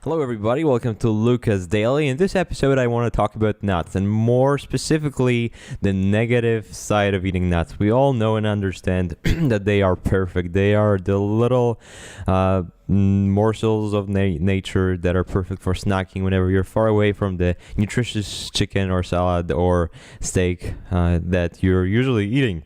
Hello everybody, welcome to Lucas Daily. In this episode I want to talk about nuts, and more specifically the negative side of eating nuts. We all know and understand that they are perfect. They are the little morsels of nature that are perfect for snacking whenever you're far away from the nutritious chicken or salad or steak that you're usually eating.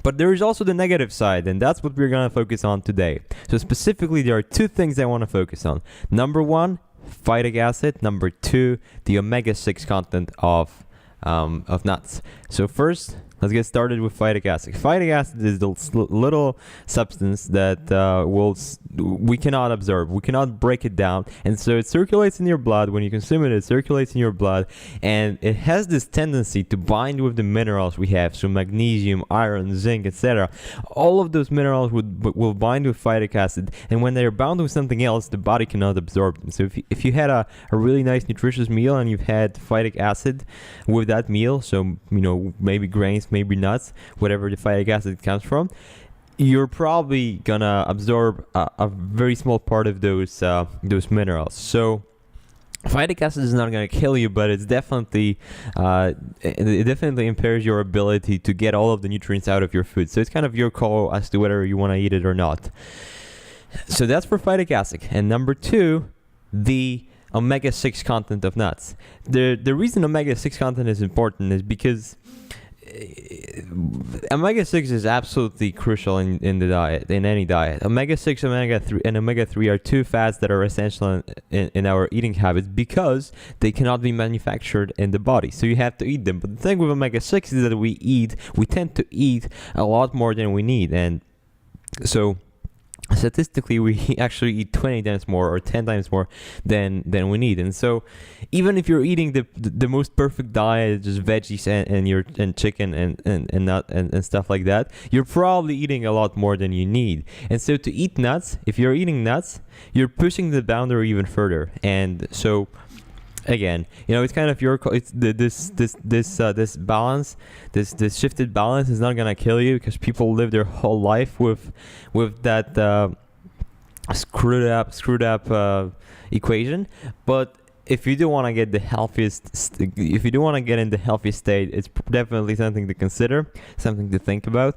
But there is also the negative side, and that's what we're going to focus on today. So specifically, there are two things I want to focus on. Number one, phytic acid. Number two, the omega-6 content of nuts. So first, let's get started with phytic acid. Phytic acid is the little substance that we cannot absorb. We cannot break it down, and so it circulates in your blood. When you consume it, it circulates in your blood, and it has this tendency to bind with the minerals we have, so magnesium, iron, zinc, etc. All of those minerals will bind with phytic acid, and when they're bound with something else, the body cannot absorb them. So if you had a really nice nutritious meal and you've had phytic acid with that meal, so maybe grains, maybe nuts, whatever the phytic acid comes from, you're probably gonna absorb a very small part of those minerals. So phytic acid is not gonna kill you, but it definitely impairs your ability to get all of the nutrients out of your food. So it's kind of your call as to whether you want to eat it or not. So that's for phytic acid. And number two, the omega-6 content of nuts. The reason omega-6 content is important is because omega-6 is absolutely crucial in the diet, in any diet. Omega-6, omega-3, and omega-3 are two fats that are essential in our eating habits because they cannot be manufactured in the body. So you have to eat them. But the thing with omega-6 is that we tend to eat a lot more than we need. And so statistically, we actually eat 20 times more or 10 times more than we need. And so even if you're eating the most perfect diet, just veggies and chicken and nut and stuff like that, you're probably eating a lot more than you need. And so to eat nuts, if you're eating nuts, you're pushing the boundary even further. And so again, it's kind of your call. It's this balance, this shifted balance is not gonna kill you, because people live their whole life with that screwed up equation. But if you do want to get if you do want to get in the healthiest state, it's definitely something to consider, something to think about,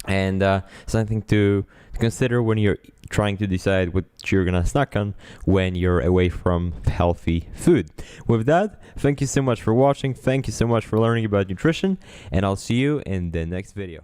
and something to consider when you're trying to decide what you're gonna snack on when you're away from healthy food. With that, thank you so much for watching. Thank you so much for learning about nutrition, and I'll see you in the next video.